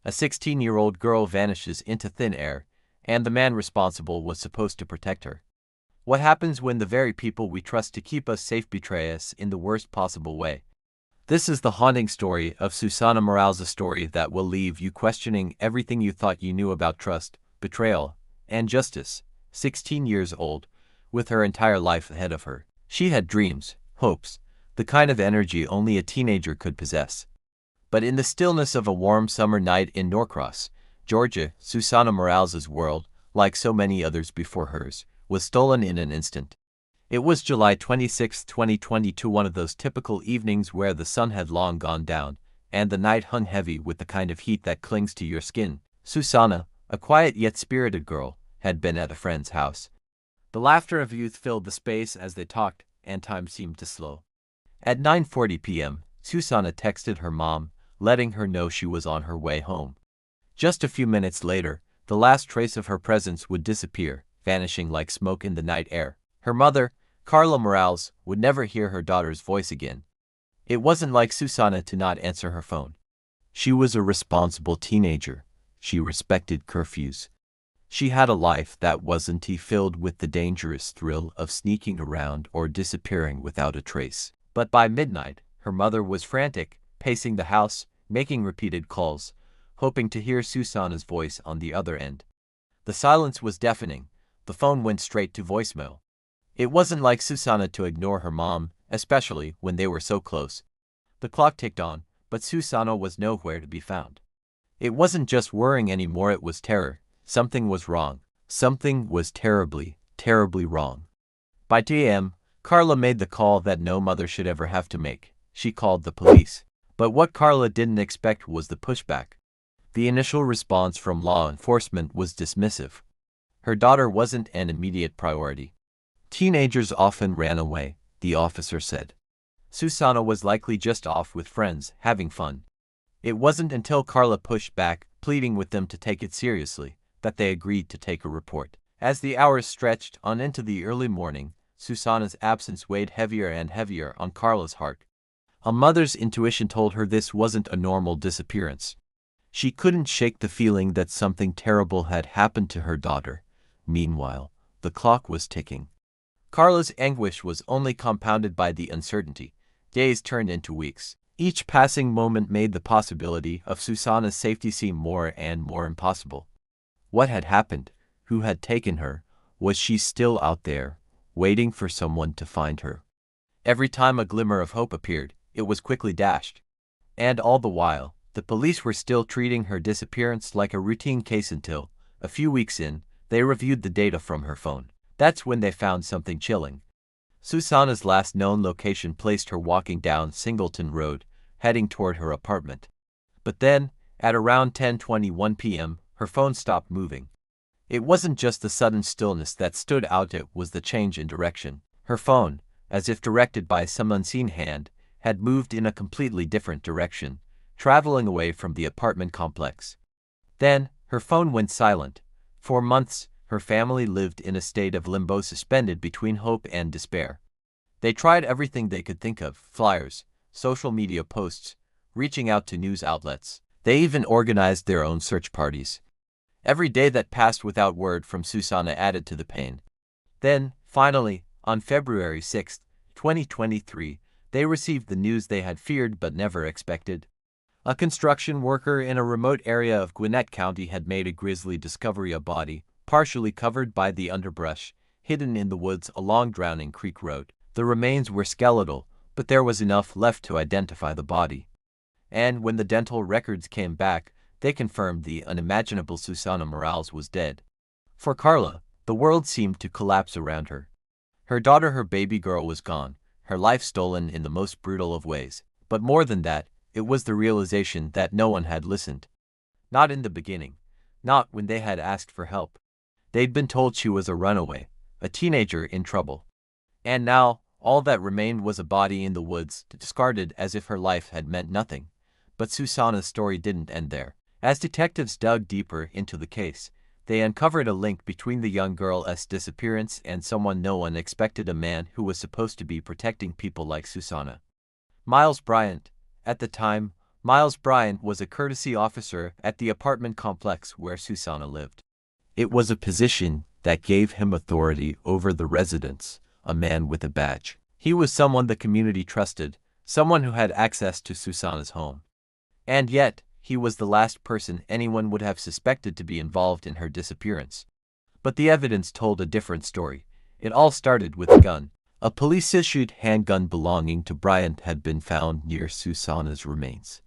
A 16-year-old girl vanishes into thin air, and the man responsible was supposed to protect her. What happens when the very people we trust to keep us safe betray us in the worst possible way? This is the haunting story of Susana Morales, a story that will leave you questioning everything you thought you knew about trust, betrayal, and justice. 16 years old, with her entire life ahead of her, she had dreams, hopes, the kind of energy only a teenager could possess. But in the stillness of a warm summer night in Norcross, Georgia, Susana Morales' world, like so many others before hers, was stolen in an instant. It was July 26, 2022, one of those typical evenings where the sun had long gone down, and the night hung heavy with the kind of heat that clings to your skin. Susana, a quiet yet spirited girl, had been at a friend's house. The laughter of youth filled the space as they talked, and time seemed to slow. At 9:40 p.m., Susana texted her mom, letting her know she was on her way home. Just a few minutes later, the last trace of her presence would disappear, vanishing like smoke in the night air. Her mother, Carla Morales, would never hear her daughter's voice again. It wasn't like Susana to not answer her phone. She was a responsible teenager. She respected curfews. She had a life that wasn't filled with the dangerous thrill of sneaking around or disappearing without a trace. But by midnight, her mother was frantic, pacing the house, making repeated calls, hoping to hear Susana's voice on the other end. The silence was deafening. The phone went straight to voicemail. It wasn't like Susana to ignore her mom, especially when they were so close. The clock ticked on, but Susana was nowhere to be found. It wasn't just worrying anymore, it was terror. Something was wrong. Something was terribly, terribly wrong. By 2 a.m., Carla made the call that no mother should ever have to make. She called the police. But what Carla didn't expect was the pushback. The initial response from law enforcement was dismissive. Her daughter wasn't an immediate priority. Teenagers often ran away, the officer said. Susana was likely just off with friends, having fun. It wasn't until Carla pushed back, pleading with them to take it seriously, that they agreed to take a report. As the hours stretched on into the early morning, Susana's absence weighed heavier and heavier on Carla's heart. A mother's intuition told her this wasn't a normal disappearance. She couldn't shake the feeling that something terrible had happened to her daughter. Meanwhile, the clock was ticking. Carla's anguish was only compounded by the uncertainty. Days turned into weeks. Each passing moment made the possibility of Susana's safety seem more and more impossible. What had happened? Who had taken her? Was she still out there, waiting for someone to find her? Every time a glimmer of hope appeared, it was quickly dashed. And all the while, the police were still treating her disappearance like a routine case until, a few weeks in, they reviewed the data from her phone. That's when they found something chilling. Susana's last known location placed her walking down Singleton Road, heading toward her apartment. But then, at around 10:21 p.m., her phone stopped moving. It wasn't just the sudden stillness that stood out, it was the change in direction. Her phone, as if directed by some unseen hand, had moved in a completely different direction, traveling away from the apartment complex. Then, her phone went silent. For months, her family lived in a state of limbo, suspended between hope and despair. They tried everything they could think of: flyers, social media posts, reaching out to news outlets. They even organized their own search parties. Every day that passed without word from Susana added to the pain. Then, finally, on February 6, 2023, they received the news they had feared but never expected. A construction worker in a remote area of Gwinnett County had made a grisly discovery: a body, partially covered by the underbrush, hidden in the woods along Drowning Creek Road. The remains were skeletal, but there was enough left to identify the body. And when the dental records came back, they confirmed the unimaginable: Susana Morales was dead. For Carla, the world seemed to collapse around her. Her daughter, her baby girl, was gone, her life stolen in the most brutal of ways. But more than that, it was the realization that no one had listened. Not in the beginning. Not when they had asked for help. They'd been told she was a runaway, a teenager in trouble. And now, all that remained was a body in the woods, discarded as if her life had meant nothing. But Susana's story didn't end there. As detectives dug deeper into the case, they uncovered a link between the young girl's disappearance and someone no one expected: a man who was supposed to be protecting people like Susana. Miles Bryant, at the time Miles Bryant was a courtesy officer at the apartment complex where Susana lived. It was a position that gave him authority over the residents, a man with a badge. He was someone the community trusted, someone who had access to Susana's home. And yet, he was the last person anyone would have suspected to be involved in her disappearance. But the evidence told a different story. It all started with a gun. A police-issued handgun belonging to Bryant had been found near Susana's remains.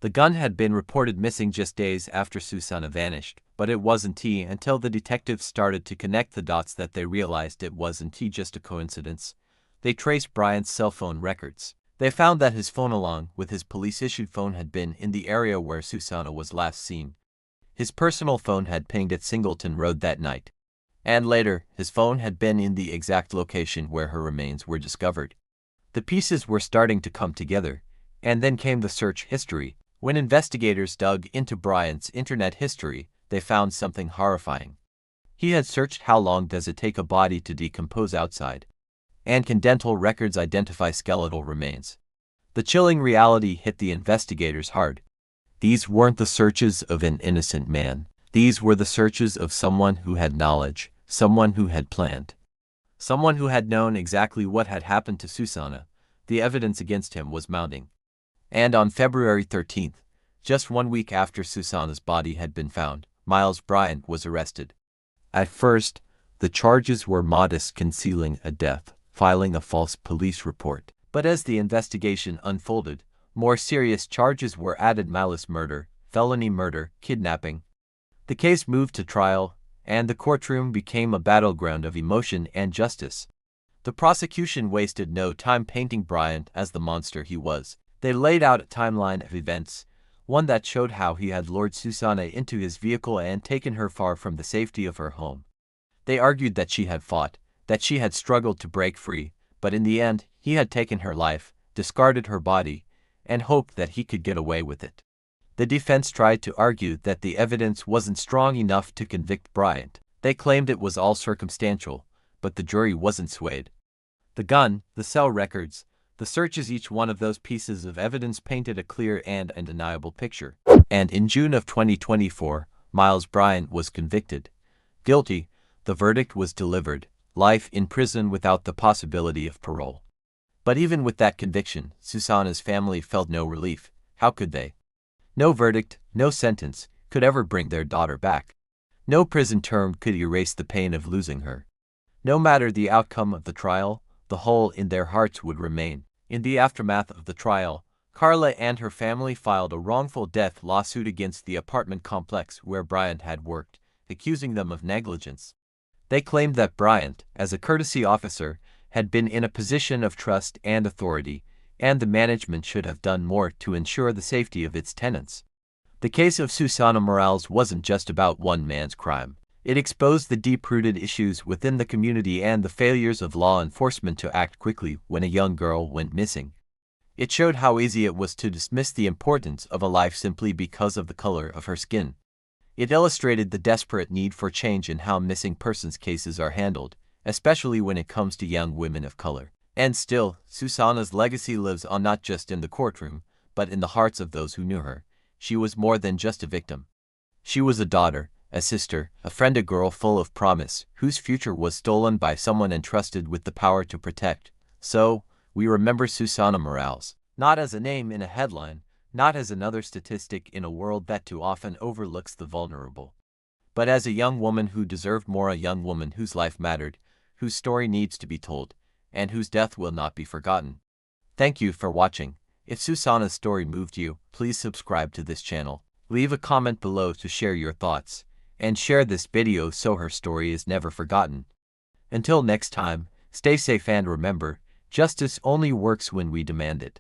The gun had been reported missing just days after Susana vanished, but it wasn't until the detectives started to connect the dots that they realized it wasn't just a coincidence. They traced Bryant's cell phone records. They found that his phone along with his police-issued phone had been in the area where Susana was last seen. His personal phone had pinged at Singleton Road that night. And later, his phone had been in the exact location where her remains were discovered. The pieces were starting to come together, and then came the search history. When investigators dug into Bryant's internet history, they found something horrifying. He had searched how long does it take a body to decompose outside, and can dental records identify skeletal remains. The chilling reality hit the investigators hard. These weren't the searches of an innocent man. These were the searches of someone who had knowledge, someone who had planned, someone who had known exactly what had happened to Susana. The evidence against him was mounting. And on February 13th, just 1 week after Susana's body had been found, Miles Bryant was arrested. At first, the charges were modest: concealing a death, filing a false police report. But as the investigation unfolded, more serious charges were added: malice murder, felony murder, kidnapping. The case moved to trial, and the courtroom became a battleground of emotion and justice. The prosecution wasted no time painting Bryant as the monster he was. They laid out a timeline of events, one that showed how he had lured Susana into his vehicle and taken her far from the safety of her home. They argued that she had fought, that she had struggled to break free, but in the end, he had taken her life, discarded her body, and hoped that he could get away with it. The defense tried to argue that the evidence wasn't strong enough to convict Bryant. They claimed it was all circumstantial, but the jury wasn't swayed. The gun, the cell records, the searches, each one of those pieces of evidence painted a clear and undeniable picture. And in June of 2024, Miles Bryant was convicted. Guilty, the verdict was delivered: life in prison without the possibility of parole. But even with that conviction, Susana's family felt no relief. How could they? No verdict, no sentence, could ever bring their daughter back. No prison term could erase the pain of losing her. No matter the outcome of the trial, the hole in their hearts would remain. In the aftermath of the trial, Carla and her family filed a wrongful death lawsuit against the apartment complex where Bryant had worked, accusing them of negligence. They claimed that Bryant, as a courtesy officer, had been in a position of trust and authority, and the management should have done more to ensure the safety of its tenants. The case of Susana Morales wasn't just about one man's crime. It exposed the deep-rooted issues within the community and the failures of law enforcement to act quickly when a young girl went missing. It showed how easy it was to dismiss the importance of a life simply because of the color of her skin. It illustrated the desperate need for change in how missing persons cases are handled, especially when it comes to young women of color. And still, Susana's legacy lives on, not just in the courtroom, but in the hearts of those who knew her. She was more than just a victim. She was a daughter, a sister, a friend, a girl full of promise, whose future was stolen by someone entrusted with the power to protect. So, we remember Susana Morales, not as a name in a headline, not as another statistic in a world that too often overlooks the vulnerable, but as a young woman who deserved more, a young woman whose life mattered, whose story needs to be told, and whose death will not be forgotten. Thank you for watching. If Susana's story moved you, please subscribe to this channel. Leave a comment below to share your thoughts, and share this video so her story is never forgotten. Until next time, stay safe and remember, justice only works when we demand it.